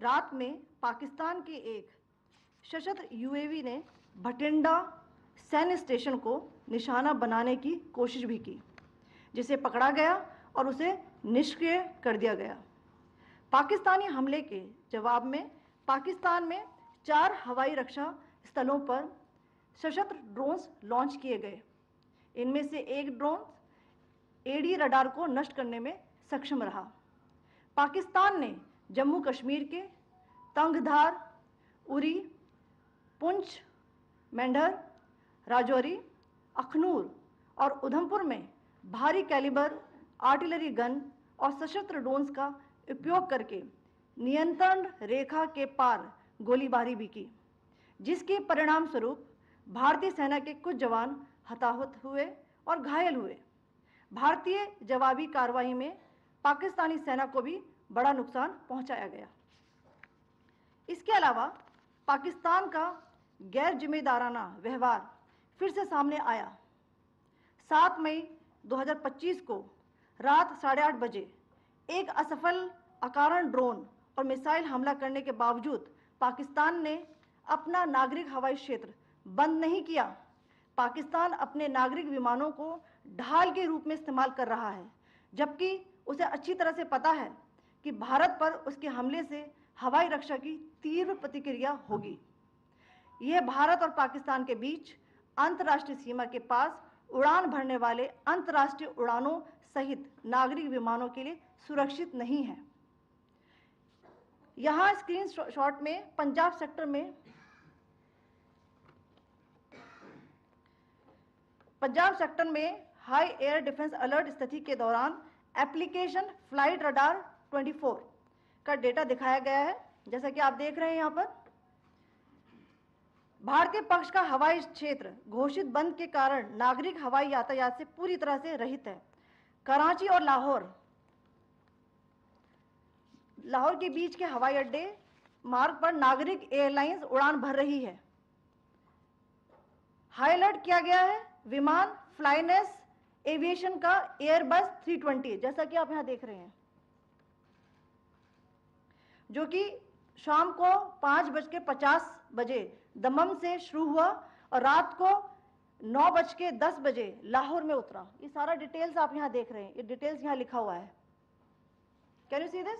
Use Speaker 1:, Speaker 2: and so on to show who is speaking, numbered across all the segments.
Speaker 1: रात में पाकिस्तान के एक सशस्त्र यूएवी ने भटिंडा सैन्य स्टेशन को निशाना बनाने की कोशिश भी की, जिसे पकड़ा गया और उसे निष्क्रिय कर दिया गया। पाकिस्तानी हमले के जवाब में पाकिस्तान में 4 हवाई रक्षा स्थलों पर सशस्त्र ड्रोन्स लॉन्च किए गए। इनमें से एक ड्रोन एडी रडार को नष्ट करने में सक्षम रहा। पाकिस्तान ने जम्मू कश्मीर के तंगधार, उरी, पुंछ, मेंढर, राजौरी, अखनूर और उधमपुर में भारी कैलिबर आर्टिलरी गन और सशस्त्र ड्रोन्स का उपयोग करके नियंत्रण रेखा के पार गोलीबारी भी की, जिसके परिणाम स्वरूप भारतीय सेना के कुछ जवान हताहत हुए और घायल हुए। भारतीय जवाबी कार्रवाई में पाकिस्तानी सेना को भी बड़ा नुकसान पहुंचाया गया। इसके अलावा पाकिस्तान का गैर जिम्मेदाराना व्यवहार फिर से सामने आया। 7 मई 2025 को रात 8:30 बजे एक असफल अकारण ड्रोन और मिसाइल हमला करने के बावजूद पाकिस्तान ने अपना नागरिक हवाई क्षेत्र बंद नहीं किया। पाकिस्तान अपने नागरिक विमानों को ढाल के रूप में इस्तेमाल कर रहा है, जबकि उसे अच्छी तरह से पता है कि भारत पर उसके हमले से हवाई रक्षा की तीव्र प्रतिक्रिया होगी। यह भारत और पाकिस्तान के बीच अंतर्राष्ट्रीय सीमा के पास उड़ान भरने वाले अंतर्राष्ट्रीय उड़ानों सहित नागरिक विमानों के लिए सुरक्षित नहीं है। यहाँ स्क्रीन शॉट में पंजाब सेक्टर में हाई एयर डिफेंस अलर्ट स्थिति के दौरान एप्लीकेशन फ्लाइट रडार 24 का डेटा दिखाया गया है। जैसा कि आप देख रहे हैं, यहाँ पर भारतीय पक्ष का हवाई क्षेत्र घोषित बंद के कारण नागरिक हवाई यातायात से पूरी तरह से रहित है। कराची और लाहौर के बीच के हवाई अड्डे मार्ग पर नागरिक एयरलाइंस उड़ान भर रही है। हाई अलर्ट किया गया है विमान फ्लाइनेस एविएशन का एयरबस 320, जैसा कि आप यहां देख रहे हैं, जो कि शाम को 5:50 दमम से शुरू हुआ और रात को 9:10 लाहौर में उतरा। ये सारा डिटेल्स आप यहां देख रहे हैं, ये डिटेल्स यहां लिखा हुआ है। Can you see this?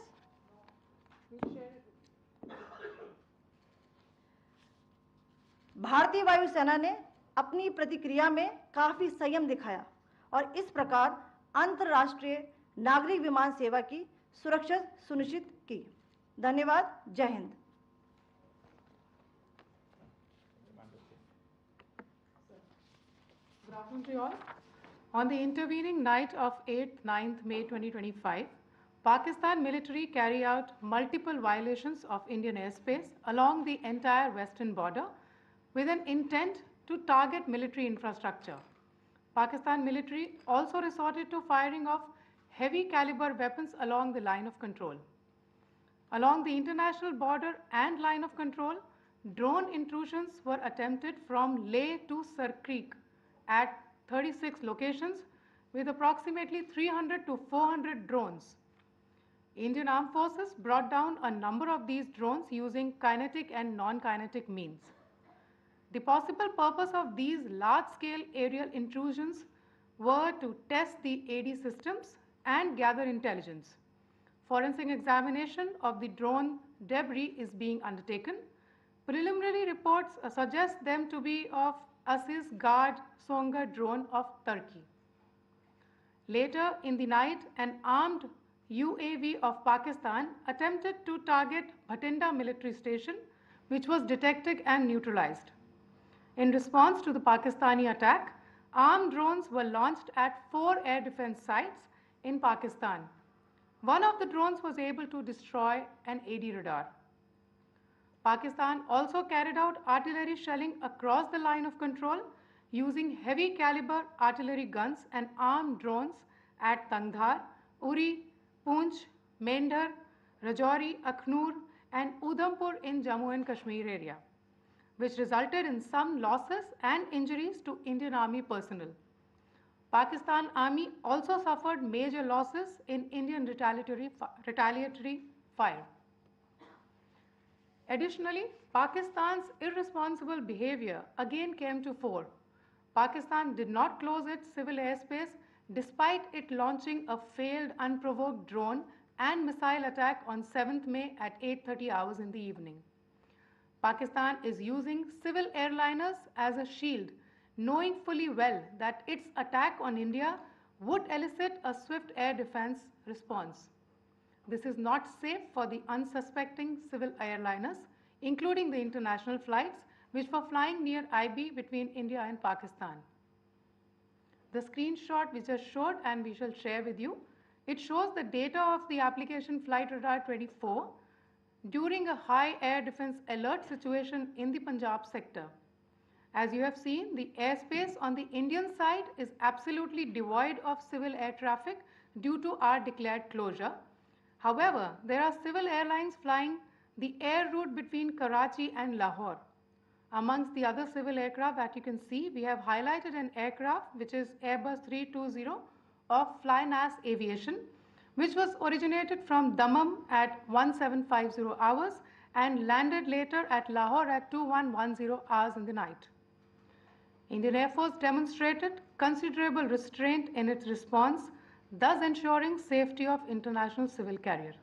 Speaker 1: भारतीय वायुसेना ने अपनी प्रतिक्रिया में काफी संयम दिखाया और इस प्रकार अंतर्राष्ट्रीय नागरिक विमान सेवा की सुरक्षा सुनिश्चित की। धन्यवाद। जय Hind.
Speaker 2: Good afternoon to you all. On the intervening night of 8th, 9th May 2025, Pakistan military carried out multiple violations of Indian airspace along the entire western border with an intent to target military infrastructure. Pakistan military also resorted to firing of heavy caliber weapons along the line of control. Along the international border and line of control, drone intrusions were attempted from Leh to Sir Creek at 36 locations with approximately 300 to 400 drones. Indian Armed Forces brought down a number of these drones using kinetic and non-kinetic means. The possible purpose of these large-scale aerial intrusions were to test the AD systems and gather intelligence. Forensic examination of the drone debris is being undertaken. Preliminary reports suggest them to be of Aziz Guard Songa drone of Turkey. Later in the night, an armed UAV of Pakistan attempted to target Bhatinda military station, which was detected and neutralized. In response to the Pakistani attack, armed drones were launched at 4 air defense sites in Pakistan. One of the drones was able to destroy an AD radar. Pakistan also carried out artillery shelling across the line of control using heavy caliber artillery guns and armed drones at Tangdhar, Uri, Poonch, Mendhar, Rajouri, Akhnoor and Udhampur in Jammu and Kashmir area, which resulted in some losses and injuries to Indian Army personnel. Pakistan Army also suffered major losses in Indian retaliatory fire. Additionally, Pakistan's irresponsible behavior again came to fore. Pakistan did not close its civil airspace despite it launching a failed unprovoked drone and missile attack on 7th May at 8:30 hours in the evening. Pakistan is using civil airliners as a shield, knowing fully well that its attack on India would elicit a swift air defense response. This is not safe for the unsuspecting civil airliners, including the international flights, which were flying near IB between India and Pakistan. The screenshot we just showed and we shall share with you, it shows the data of the application Flight Radar 24 during a high air defense alert situation in the Punjab sector. As you have seen, the airspace on the Indian side is absolutely devoid of civil air traffic due to our declared closure. However, there are civil airlines flying the air route between Karachi and Lahore. Amongst the other civil aircraft that you can see, we have highlighted an aircraft which is Airbus 320 of FlyNAS Aviation, which was originated from Dammam at 1750 hours and landed later at Lahore at 2110 hours in the night. Indian Air Force demonstrated considerable restraint in its response, thus ensuring safety of international civil carrier.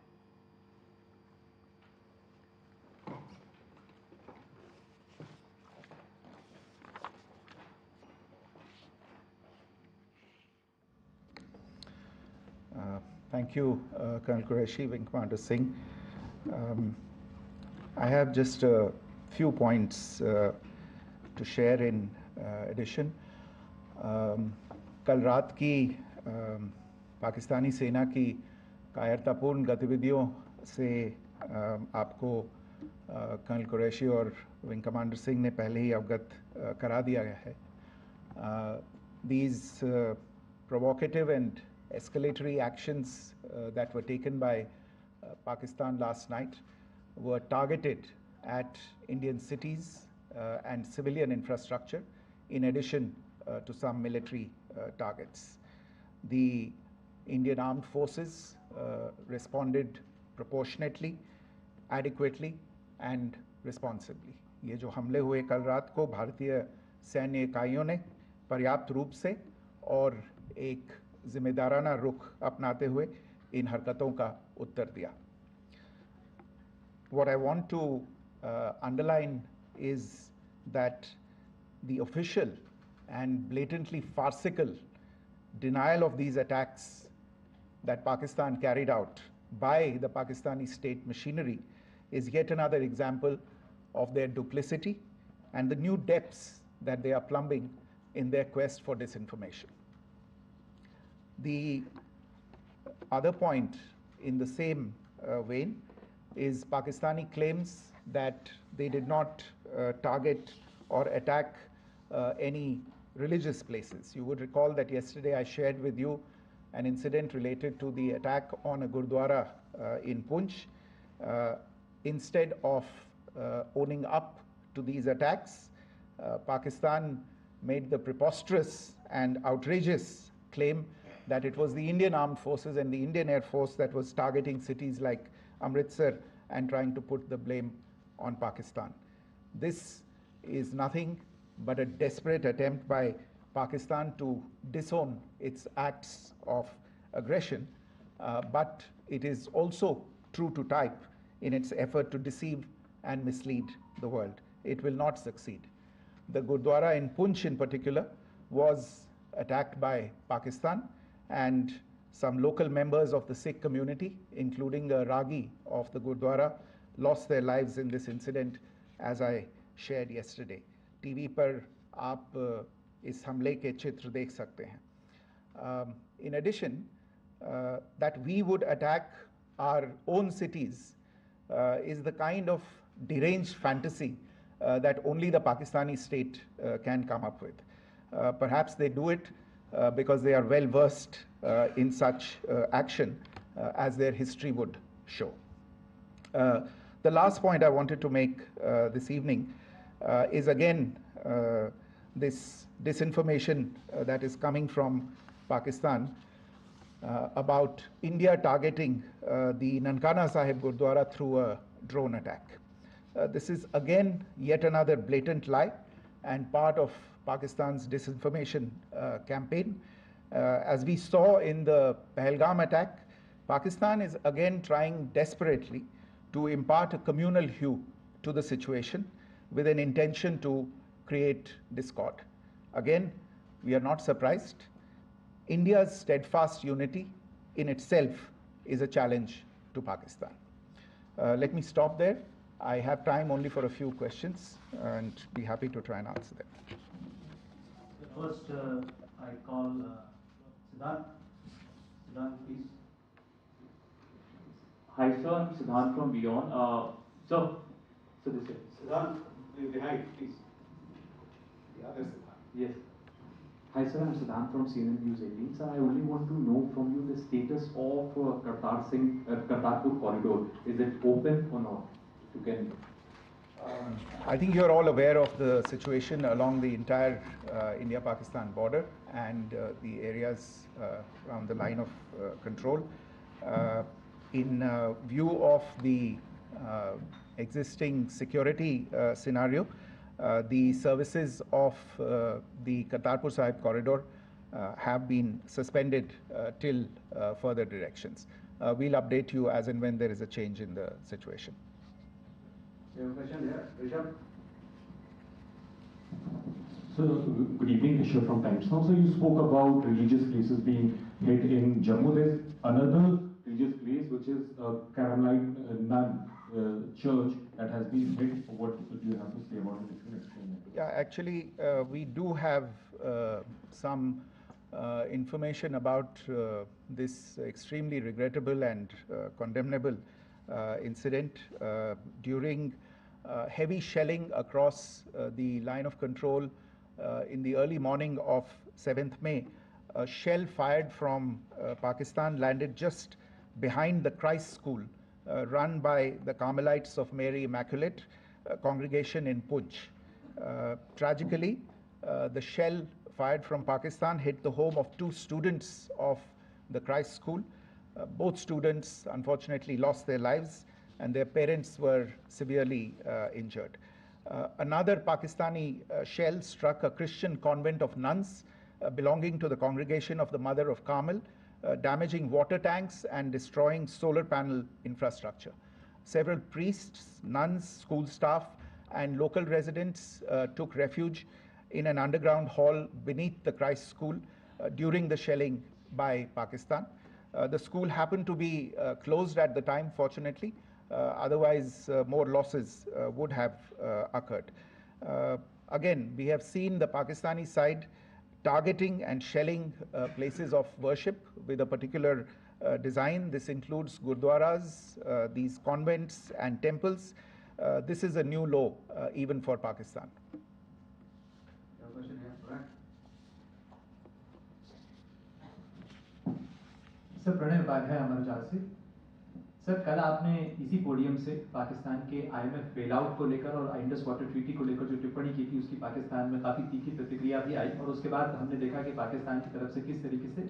Speaker 3: Thank you, Colonel Qureshi, Wing Commander Singh. I have just a few points to share in addition. कल रात की पाकिस्तानी सेना की कायरतापूर्ण गतिविधियों से आपको colonel Qureshi और विंग कमांडर सिंह ने पहले ही अवगत करा दिया गया है. These provocative and escalatory actions that were taken by Pakistan last night were targeted at Indian cities and civilian infrastructure, in addition to some military targets. The Indian armed forces responded proportionately, adequately and responsibly. ये जो हमले हुए कल रात को भारतीय सैन्य इकाइयों ने पर्याप्त रूप से और एक जिम्मेदाराना रुख अपनाते हुए इन हरकतों का उत्तर दिया. What I want to underline is that the official and blatantly farcical denial of these attacks that Pakistan carried out by the Pakistani state machinery is yet another example of their duplicity and the new depths that they are plumbing in their quest for disinformation. The other point in the same vein is Pakistani claims that they did not target or attack any religious places. You would recall that yesterday I shared with you an incident related to the attack on a Gurdwara in Punch. Instead of owning up to these attacks, Pakistan made the preposterous and outrageous claim that it was the Indian Armed Forces and the Indian Air Force that was targeting cities like Amritsar and trying to put the blame on Pakistan. This is nothing but a desperate attempt by Pakistan to disown its acts of aggression, but it is also true to type in its effort to deceive and mislead the world. It will not succeed. The Gurdwara in Punch in particular was attacked by Pakistan, and some local members of the Sikh community, including a Ragi of the Gurdwara, lost their lives in this incident, as I shared yesterday. TV पर आप इस हमले के चित्र देख सकते हैं. In addition, that we would attack our own cities is the kind of deranged fantasy that only the Pakistani state can come up with. Perhaps they do it because they are well versed in such action, as their history would show. The last point I wanted to make this evening is again this disinformation that is coming from Pakistan about India targeting the Nankana Sahib Gurdwara through a drone attack. This is again yet another blatant lie and part of Pakistan's disinformation campaign. As we saw in the Pahalgam attack, Pakistan is again trying desperately to impart a communal hue to the situation with an intention to create discord. Again, we are not surprised. India's steadfast unity in itself is a challenge to Pakistan. Let me stop there. I have time only for a few questions and be happy to try and answer them.
Speaker 4: First, I call Siddharth. Siddharth, please.
Speaker 5: Hi, sir. I'm Siddharth from Beyond. So this is
Speaker 4: Siddharth, behind, please. The other Siddharth.
Speaker 5: Yes. Hi, sir. I'm Siddharth from CNN News 18. Sir, I only want to know from you the status of Kartarpur corridor. Is it open or not? You can.
Speaker 3: I think you're all aware of the situation along the entire India-Pakistan border and the areas around the line of control. In view of the existing security scenario, the services of the Kartarpur Sahib corridor have been suspended till further directions. We'll update you as and when there is a change in the situation.
Speaker 4: You have a question here, Rishabh?
Speaker 6: So, good evening, Rishabh from Times Now. So, you spoke about religious places being hit in Jammu. There's another religious place which is a Carmelite nun church that has been hit. What do you have to say about it? If you can explain that.
Speaker 3: Yeah, actually, we do have some information about this extremely regrettable and condemnable incident during heavy shelling across the line of control in the early morning of 7th May. A shell fired from Pakistan landed just behind the Christ School run by the Carmelites of Mary Immaculate congregation in Poonch. Tragically, the shell fired from Pakistan hit the home of 2 students of the Christ School. Both students unfortunately lost their lives and their parents were severely injured. Another Pakistani shell struck a Christian convent of nuns belonging to the congregation of the Mother of Carmel, damaging water tanks and destroying solar panel infrastructure. Several priests, nuns, school staff, and local residents took refuge in an underground hall beneath the Christ School during the shelling by Pakistan. The school happened to be closed at the time, fortunately. Otherwise, more losses would have occurred. Again, we have seen the Pakistani side targeting and shelling places of worship with a particular design. This includes gurdwaras, these convents and temples. This is a new low even for Pakistan.
Speaker 4: Your question here, Pranay.
Speaker 7: Sir Pranay Upadhyay अमर जाल से sir कल आपने इसी podium से पाकिस्तान के IMF bail out को लेकर और इंडस वाटर ट्रीटी को लेकर जो टिप्पणी की थी उसकी पाकिस्तान में काफी तीखी प्रतिक्रिया भी आई और उसके बाद हमने देखा कि पाकिस्तान की तरफ से किस तरीके से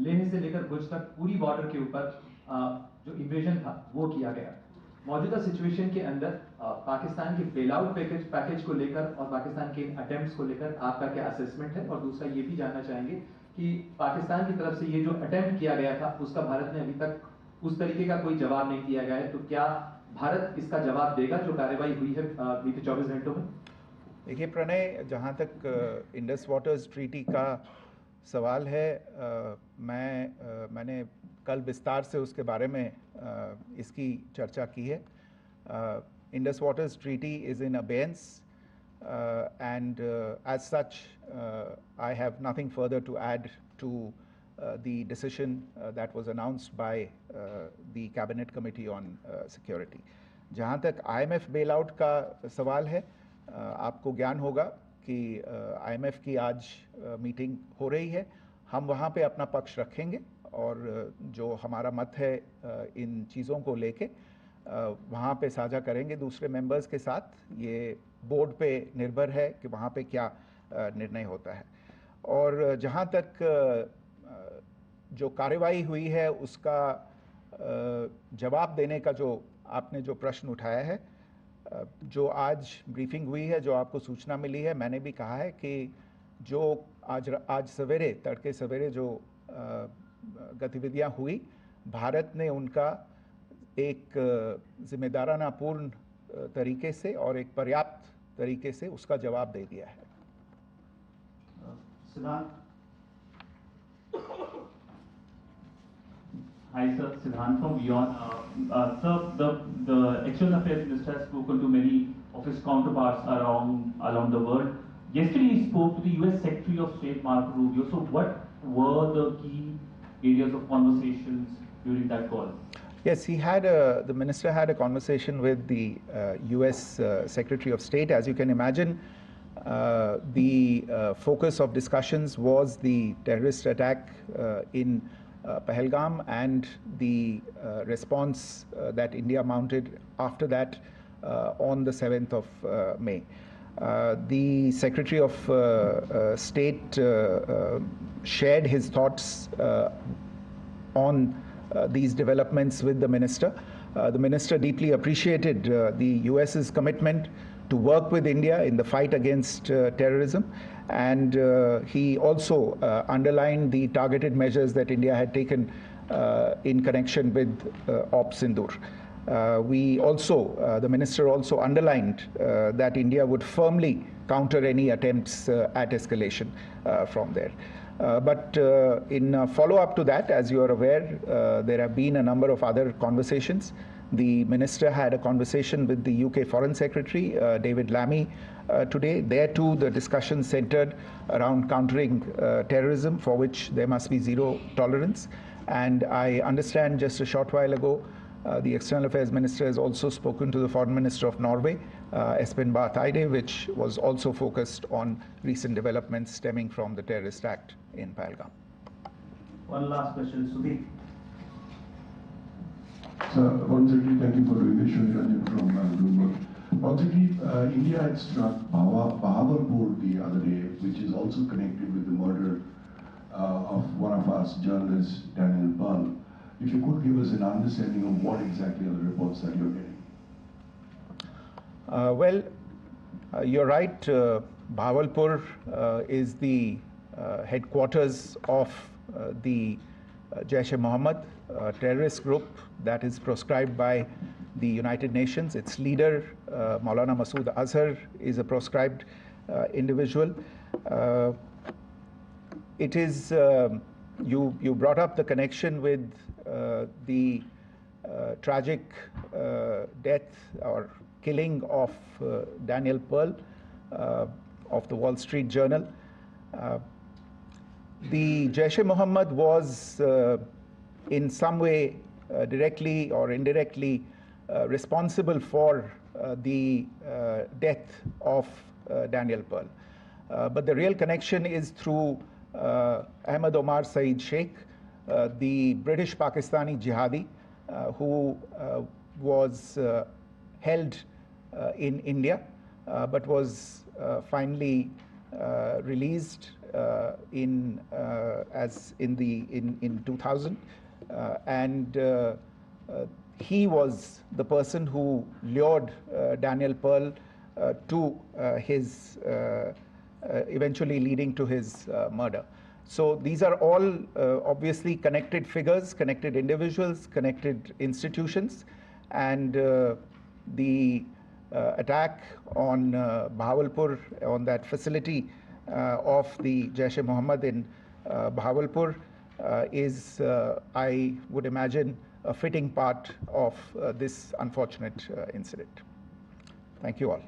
Speaker 7: लेह से लेकर भुज तक पूरी बॉर्डर के ऊपर जो इन्वेजन था वो किया गया। मौजूदा सिचुएशन के अंदर पाकिस्तान के बेल आउट पैकेज को लेकर और पाकिस्तान के अटेम्प्ट्स को लेकर आपका क्या असेसमेंट है, और दूसरा ये भी जानना चाहेंगे कि पाकिस्तान की तरफ से ये जो अटेम्प्ट किया गया था उसका भारत ने अभी तक उस तरीके का कोई जवाब नहीं दिया गया है, तो क्या भारत इसका जवाब देगा जो कार्रवाई हुई है बीते 24 घंटों में?
Speaker 3: देखिए प्रणय, जहाँ तक इंडस वाटर्स ट्रीटी का सवाल है, मैंने कल विस्तार से उसके बारे में इसकी चर्चा की है. Indus waters treaty is in abeyance and as such I have nothing further to add to the decision that was announced by the Cabinet Committee on Security. जहाँ तक IMF bailout का सवाल है, आपको ज्ञान होगा कि IMF की आज मीटिंग हो रही है. हम वहाँ पे अपना पक्ष रखेंगे और जो हमारा मत है इन चीज़ों को लेके वहाँ पे साझा करेंगे दूसरे मेंबर्स के साथ. ये बोर्ड पे निर्भर है कि वहाँ पे क्या निर्णय होता है. और जहाँ तक जो कार्रवाई हुई है उसका जवाब देने का जो आपने जो प्रश्न उठाया है, जो आज ब्रीफिंग हुई है, जो आपको सूचना मिली है, मैंने भी कहा है कि जो आज सवेरे, तड़के सवेरे जो गतिविधियां हुई, भारत ने उनका एक जिम्मेदाराना पूर्ण तरीके से और एक पर्याप्त तरीके से उसका जवाब दे दिया है।
Speaker 8: Hi sir, Siddhant from Beyond. Sir, the External Affairs Minister has spoken to many of his counterparts along the world. Yesterday he spoke to the US Secretary of State Marco Rubio. So what were the key areas of conversations during that call?
Speaker 3: Yes, the minister had a conversation with the US Secretary of State. As you can imagine, the focus of discussions was the terrorist attack in Pahalgam and the response that India mounted after that on the 7th of May. The Secretary of State shared his thoughts on these developments with the minister. The minister deeply appreciated the US's commitment to work with India in the fight against terrorism, and he also underlined the targeted measures that India had taken in connection with Op Sindoor. The minister also underlined that India would firmly counter any attempts at escalation from there. But in follow-up to that, as you are aware, there have been a number of other conversations. The minister had a conversation with the UK Foreign Secretary, David Lammy, today. There too, the discussion centered around countering terrorism, for which there must be zero tolerance. And I understand just a short while ago, the External Affairs Minister has also spoken to the Foreign Minister of Norway, Espen Barth Eide, which was also focused on recent developments stemming from the terrorist act in Pahalgam.
Speaker 9: One last question, Sudhi.
Speaker 6: Sir, once again, thank you for doing this. Shri Ranjan from Bloomberg. Once again, India had struck Bahawalpur the other day, which is also connected with the murder of one of our journalists, Daniel Pearl. If you could give us an understanding of what exactly are the reports that you're getting.
Speaker 3: You're right. Bahawalpur is the headquarters of the Jaish-e-Mohammed terrorist group that is proscribed by the United Nations. Its leader, Maulana Masood Azhar, is a proscribed individual. It is, you brought up the connection with the tragic death or killing of Daniel Pearl of the Wall Street Journal. The Jaish-e-Mohammed was in some way directly or indirectly responsible for the death of Daniel Pearl. But the real connection is through Ahmed Omar Saeed Sheikh, the British Pakistani jihadi who was held in India but was finally released in 2000, and he was the person who lured Daniel Pearl to his eventually leading to his murder. So these are all obviously connected figures, connected individuals, connected institutions, and the attack on Bahawalpur, on that facility of the Jaish-e-Mohammed in Bahawalpur is, I would imagine, a fitting part of this unfortunate incident. Thank you all.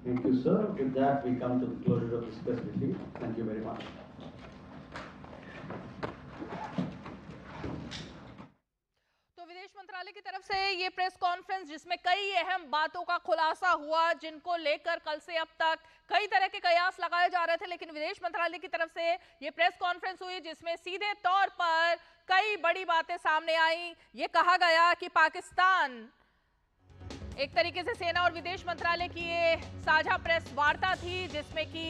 Speaker 9: Thank you, sir. With that, we come to the closure of this press briefing. Thank you very much.
Speaker 10: तो विदेश मंत्रालय की तरफ से ये press conference जिसमें कई अहम बातों का खुलासा हुआ, जिनको लेकर कल से अब तक कई तरह के कयास लगाए जा रहे थे, लेकिन विदेश मंत्रालय की तरफ से ये प्रेस कॉन्फ्रेंस हुई जिसमें सीधे तौर पर कई बड़ी बातें सामने आई। ये कहा गया कि पाकिस्तान, एक तरीके से सेना और विदेश मंत्रालय की ये साझा प्रेस वार्ता थी जिसमें कि